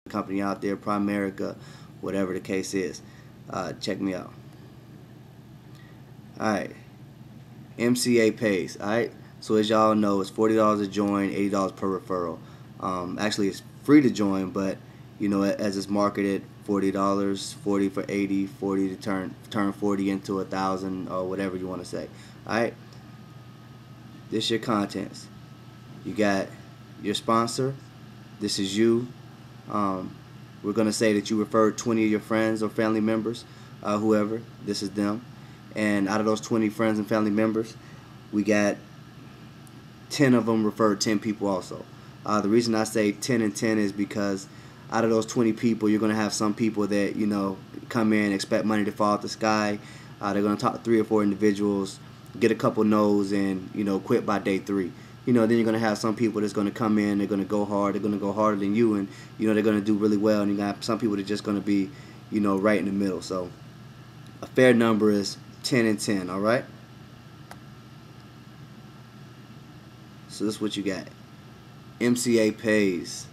company out there, Primerica, whatever the case is. Check me out. Alright, MCA pays. Alright, so as y'all know, it's $40 to join, $80 per referral. Actually, it's free to join, but you know, as it's marketed, $40, 40 for 80, 40 to turn 40 into 1,000 or whatever you want to say. Alright, this is your contents. You got your sponsor. This is you. We're going to say that you referred 20 of your friends or family members, whoever. This is them. And out of those 20 friends and family members, we got 10 of them referred 10 people also. The reason I say 10 and 10 is because out of those 20 people, you're going to have some people that, you know, come in, expect money to fall out the sky. They're going to talk to 3 or 4 individuals, get a couple no's, and, you know, quit by day 3. You know, then you're going to have some people that's going to come in, they're going to go hard, they're going to go harder than you, and, you know, they're going to do really well. And you got some people that are just going to be, you know, right in the middle. So a fair number is 10 and 10, all right? So this is what you got. MCA pays.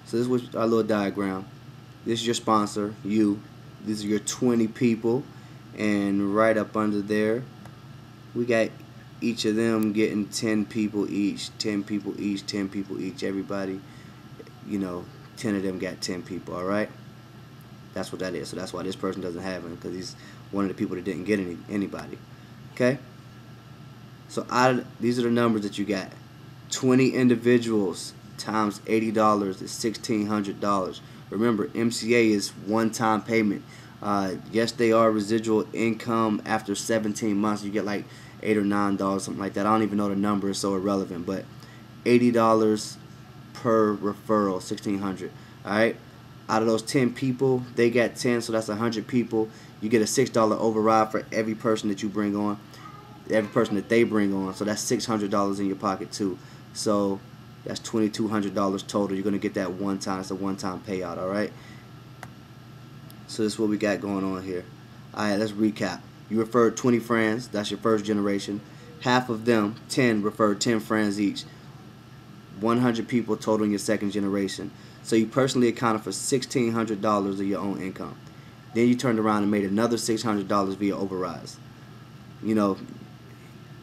So this is what our little diagram. This is your sponsor, you. These are your 20 people, and right up under there, we got each of them getting 10 people each, 10 people each, 10 people each. Everybody, you know, 10 of them got 10 people. All right. That's what that is. So that's why this person doesn't have him, because he's one of the people that didn't get anybody. Okay. So these are the numbers that you got. 20 individuals times $80 is $1,600. Remember, MCA is one-time payment. Yes, they are residual income after 17 months. You get like $8 or $9, something like that. I don't even know the number, it's so irrelevant. But $80 per referral, $1,600. All right. Out of those 10 people, they got 10, so that's 100 people. You get a $6 override for every person that you bring on, every person that they bring on. So that's $600 in your pocket too. So that's $2,200 total. You're gonna get that one time. It's a one-time payout. All right. So this is what we got going on here. All right, let's recap. You referred 20 friends. That's your first generation. Half of them, 10, referred 10 friends each. 100 people total in your second generation. So you personally accounted for $1,600 of your own income. Then you turned around and made another $600 via overrides. You know,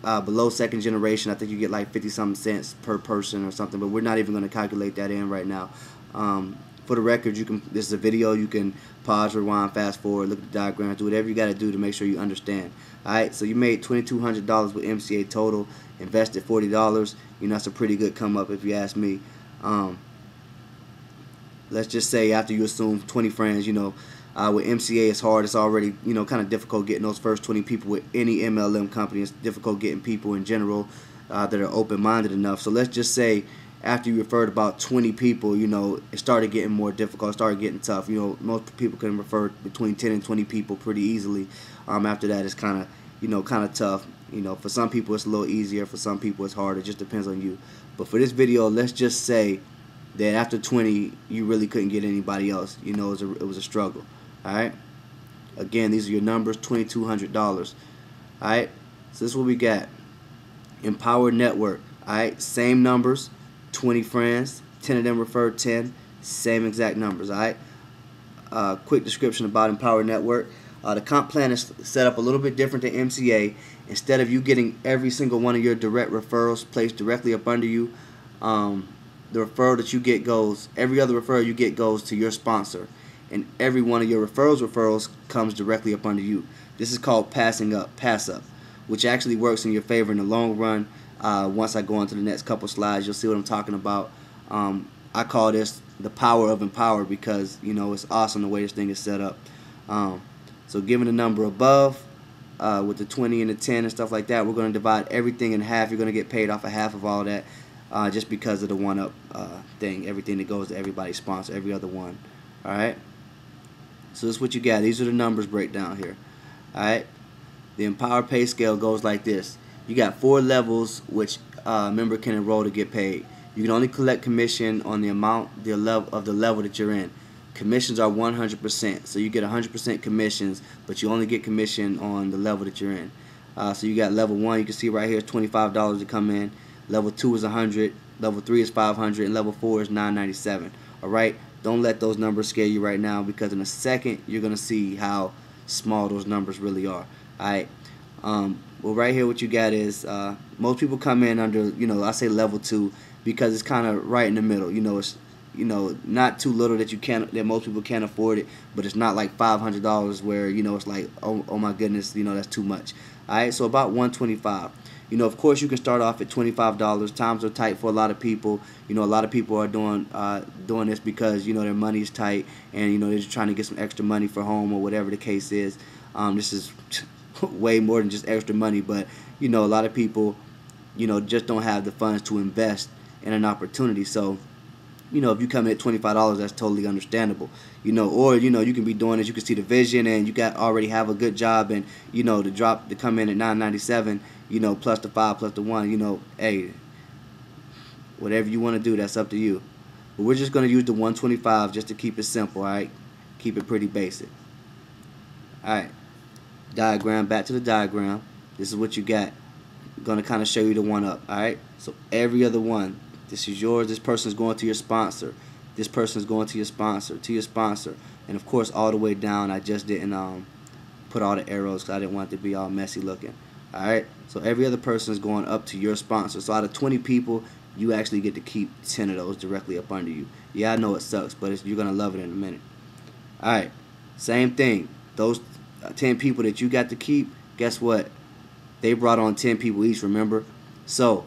below second generation, I think you get like 50-something cents per person or something, but we're not even going to calculate that in right now. For the record, this is a video. You can pause, rewind, fast forward, look at the diagram, do whatever you got to do to make sure you understand. All right, so you made $2,200 with MCA total, invested $40. You know, that's a pretty good come up if you ask me. Let's just say after you assume 20 friends, you know, with MCA it's hard. It's already, you know, kind of difficult getting those first 20 people with any MLM company. It's difficult getting people in general that are open-minded enough. So let's just say after you referred about 20 people, you know, it started getting more difficult, it started getting tough. You know, most people can refer between 10 and 20 people pretty easily. After that, it's kind of, you know, kind of tough. You know, for some people it's a little easier, for some people it's harder. It just depends on you. But for this video, let's just say that after 20, you really couldn't get anybody else. You know, it was a struggle. All right. Again, these are your numbers, $2,200. All right. So this is what we got. Empowered Network. All right. Same numbers. 20 friends, 10 of them referred 10, same exact numbers. All right. Quick description about Empower Network. The comp plan is set up a little bit different than MCA. Instead of you getting every single one of your direct referrals placed directly up under you, the referral that you get goes, every other referral you get goes to your sponsor, and every one of your referrals comes directly up under you. This is called pass up, which actually works in your favor in the long run. Once I go on to the next couple slides, you'll see what I'm talking about. I call this the power of Empower because, you know, it's awesome the way this thing is set up. So given the number above, with the 20 and the 10 and stuff like that, we're going to divide everything in half. You're going to get paid off of half of all that just because of the one-up thing, everything that goes to everybody's sponsor, every other one. All right? So this is what you got. These are the numbers breakdown here. All right? The Empower pay scale goes like this. You got 4 levels which a member can enroll to get paid. You can only collect commission on the amount of the level that you're in. Commissions are 100%, so you get 100% commissions, but you only get commission on the level that you're in. So you got level 1, you can see right here, $25 to come in. Level 2 is 100. Level 3 is 500, and level 4 is 997. All right, don't let those numbers scare you right now, because in a second you're gonna see how small those numbers really are. All right. Well, right here, what you got is most people come in under, I say level 2, because it's kind of right in the middle. It's not too little that most people can't afford it, but it's not like $500 where it's like, oh my goodness, that's too much. All right, so about 125. Of course, you can start off at $25. Times are tight for a lot of people. A lot of people are doing this because their money is tight, and they're just trying to get some extra money for home or whatever the case is. This is way more than just extra money, but a lot of people just don't have the funds to invest in an opportunity. So if you come in at $25, that's totally understandable. Or you can be doing this, you can see the vision, and you already have a good job, and to come in at $997, plus the 5 plus the 1, hey, whatever you want to do, that's up to you. But we're just going to use the 125 just to keep it simple. All right, keep it pretty basic. All right, diagram, back to the diagram. This is what you got. I'm going to kind of show you the one up. All right, so every other one, this is yours. This person's going to your sponsor. This person's going to your sponsor, and of course all the way down. I just didn't put all the arrows because I didn't want it to be all messy looking. All right, so every other person is going up to your sponsor. So out of 20 people, you actually get to keep 10 of those directly up under you. Yeah, I know it sucks, but you're gonna love it in a minute. All right, same thing. Those 10 people that you got to keep, guess what? They brought on 10 people each. Remember, so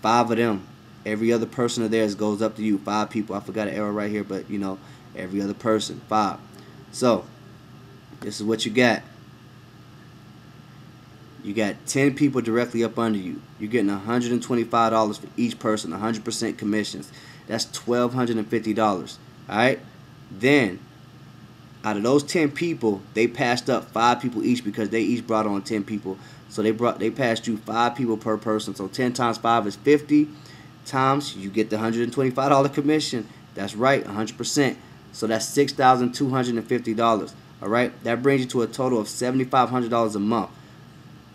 5 of them. Every other person of theirs goes up to you. 5 people. I forgot an arrow right here, but every other person, 5. So this is what you got. You got 10 people directly up under you. You're getting $125 for each person, 100% commissions. That's $1,250. All right. Then, out of those 10 people, they passed up 5 people each because they each brought on 10 people. So they passed you 5 people per person. So 10 times 5 is 50. Times you get the $125 commission. That's right, 100%. So that's $6,250. All right. That brings you to a total of $7,500 a month.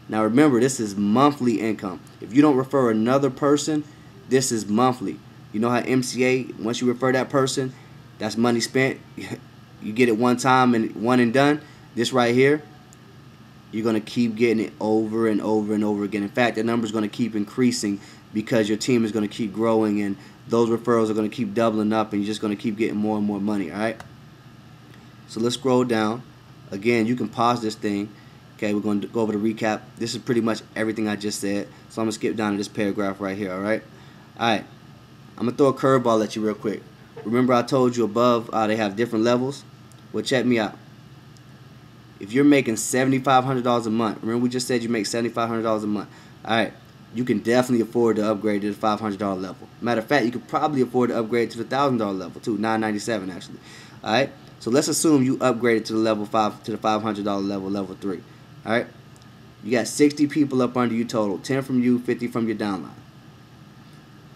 Now remember, this is monthly income. If you don't refer another person, this is monthly. You know how MCA, once you refer that person, that's money spent. You get it one time and one and done. This right here, you're going to keep getting it over and over and over again. In fact, the number is going to keep increasing because your team is going to keep growing, and those referrals are going to keep doubling up, and you're just going to keep getting more and more money. All right. So let's scroll down. Again, you can pause this thing. Okay, we're going to go over the recap. This is pretty much everything I just said. So I'm going to skip down to this paragraph right here, all right? All right. I'm going to throw a curveball at you real quick. Remember I told you above they have different levels? Well, check me out. If you're making $7,500 a month, remember we just said you make $7,500 a month. All right. You can definitely afford to upgrade to the $500 level. Matter of fact, you could probably afford to upgrade to the $1,000 level too, $997 actually. All right. So let's assume you upgraded to the level 5 to the $500 level, level 3. All right, you got 60 people up under you total, 10 from you, 50 from your downline.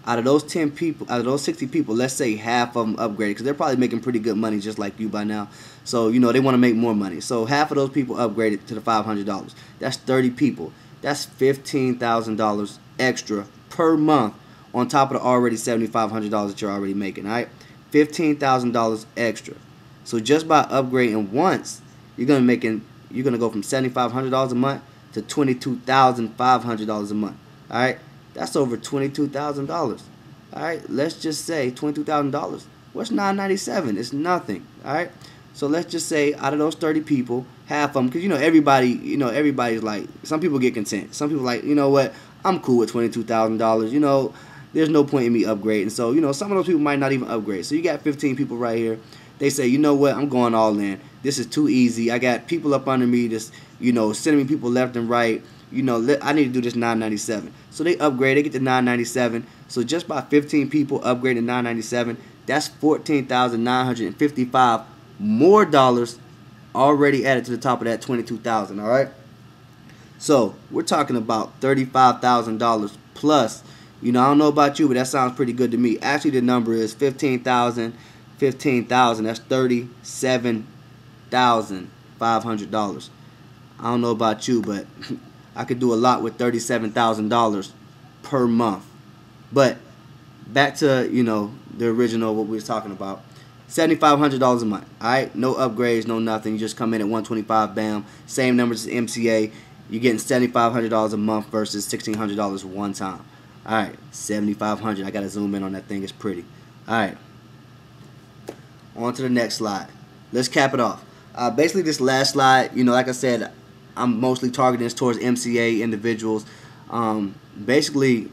Out of those 10 people, out of those 60 people, let's say half of them upgraded because they're probably making pretty good money just like you by now. So they want to make more money. So half of those people upgraded to the $500. That's 30 people. That's $15,000 extra per month on top of the already $7,500 that you're already making. All right, $15,000 extra. So just by upgrading once, you're gonna go from $7,500 a month to $22,500 a month. All right, that's over $22,000. All right, let's just say $22,000. What's $997? It's nothing. All right, so let's just say out of those 30 people, half of them, because everybody's like, some people get content. Some people like, what? I'm cool with $22,000. There's no point in me upgrading. So some of those people might not even upgrade. So you got 15 people right here. They say, you know what, I'm going all in. This is too easy. I got people up under me just, sending me people left and right. I need to do this $997. So they upgrade. They get to $997. So just by 15 people upgrading $997, that's $14,955 more dollars already added to the top of that $22,000. All right. So we're talking about $35,000 plus. I don't know about you, but that sounds pretty good to me. Actually, the number is 15,000. That's $37,500. I don't know about you, but I could do a lot with $37,000 per month. But back to, the original, what we was talking about. $7,500 a month. All right, no upgrades, no nothing. You just come in at 125, bam. Same numbers as MCA. You're getting $7,500 a month versus $1,600 one time. All right, $7,500. I gotta zoom in on that thing. It's pretty. All right, on to the next slide. Let's cap it off. Basically, this last slide, like I said, I'm mostly targeting this towards MCA individuals. Basically,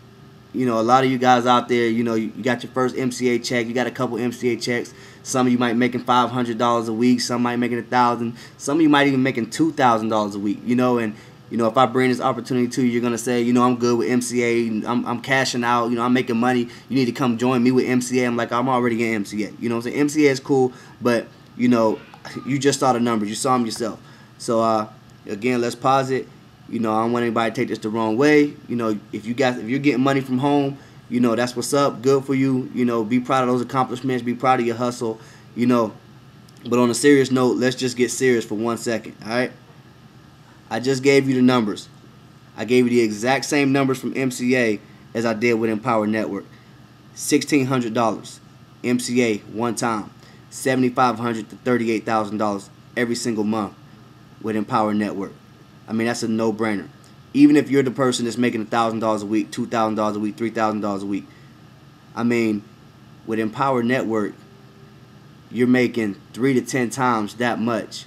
a lot of you guys out there, you got your first MCA check, you got a couple MCA checks. Some of you might making $500 a week, some might making $1,000, some of you might even making $2,000 a week. And if I bring this opportunity to you, you're gonna say, I'm good with MCA, I'm cashing out, I'm making money. You need to come join me with MCA. I'm like, I'm already in MCA. You know what I'm saying? MCA is cool, but you just saw the numbers, you saw them yourself. So again, let's pause it. I don't want anybody to take this the wrong way. If you're getting money from home, that's what's up. Good for you. Be proud of those accomplishments. Be proud of your hustle. But on a serious note, let's just get serious for 1 second. All right. I just gave you the numbers. I gave you the exact same numbers from MCA as I did with Empower Network. $1,600 MCA one time. $7,500 to $38,000 every single month with Empower Network. I mean, that's a no-brainer. Even if you're the person that's making $1,000 a week, $2,000 a week, $3,000 a week. I mean, with Empower Network, you're making 3 to 10 times that much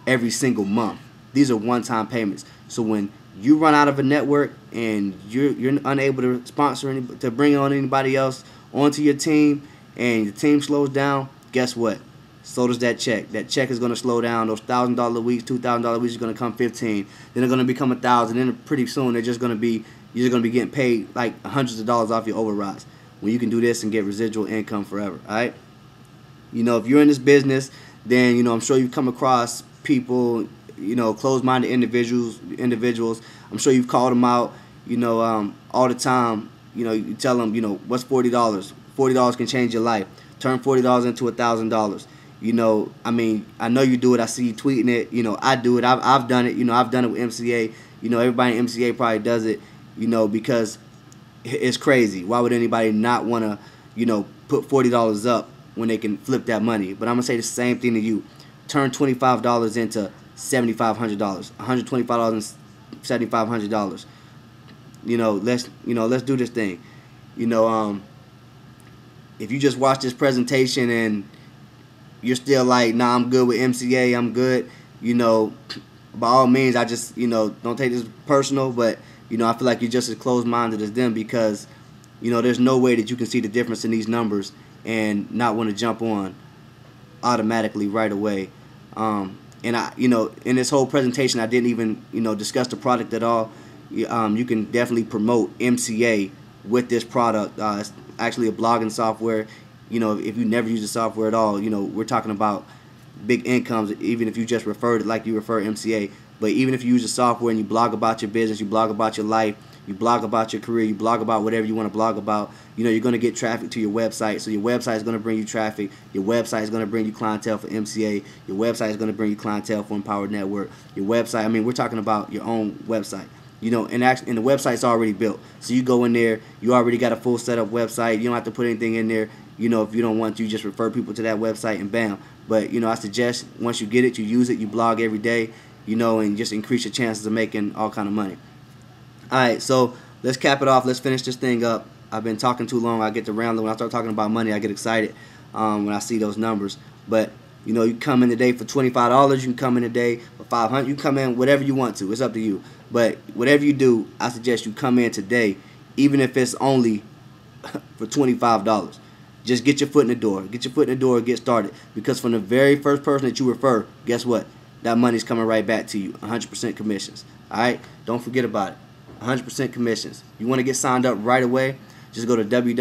every single month. These are one-time payments. So when you run out of a network and you're unable to sponsor to bring on anybody else onto your team, and the team slows down, guess what? So does that check. That check is going to slow down. Those $1,000 weeks, $2,000 weeks are going to come 15. Then they're going to become 1,000. Then pretty soon you're just going to be getting paid like hundreds of dollars off your overrides. When you can do this and get residual income forever. All right. If you're in this business, then I'm sure you've come across people, closed-minded individuals. I'm sure you've called them out, all the time. You tell them, what's $40? $40 can change your life. Turn $40 into $1,000. I mean, I know you do it. I see you tweeting it. I do it. I've done it. I've done it with MCA. Everybody in MCA probably does it, because it's crazy. Why would anybody not want to, put $40 up when they can flip that money? But I'm going to say the same thing to you. Turn $25 into $7,500. $125 and $7,500. Let's do this thing. If you just watch this presentation and you're still like, nah, I'm good with MCA, I'm good, by all means, I just, don't take this personal, but, I feel like you're just as closed-minded as them, because, there's no way that you can see the difference in these numbers and not want to jump on automatically right away. And I, in this whole presentation, I didn't even, discuss the product at all. You can definitely promote MCA with this product. It's actually a blogging software. If you never use the software at all, we're talking about big incomes, even if you just referred it like you refer MCA. But even if you use the software and you blog about your business, you blog about your life, you blog about your career, you blog about whatever you want to blog about, you're going to get traffic to your website. So your website is going to bring you traffic. Your website is going to bring you clientele for MCA. Your website is going to bring you clientele for Empowered Network. Your website, I mean, we're talking about your own website. And the website's already built. So you go in there, you already got a full setup website. You don't have to put anything in there. If you don't want to, just refer people to that website and bam. But, I suggest once you get it, you use it, you blog every day, and just increase your chances of making all kind of money. All right, so let's cap it off. Let's finish this thing up. I've been talking too long. I get to rambling. When I start talking about money, I get excited when I see those numbers. But, you come in today for $25. You can come in today for $500. You can come in whatever you want to. It's up to you. But whatever you do, I suggest you come in today, even if it's only for $25. Just get your foot in the door. Get your foot in the door and get started. Because from the very first person that you refer, guess what? That money's coming right back to you. 100% commissions. All right? Don't forget about it. 100% commissions. You want to get signed up right away? Just go to www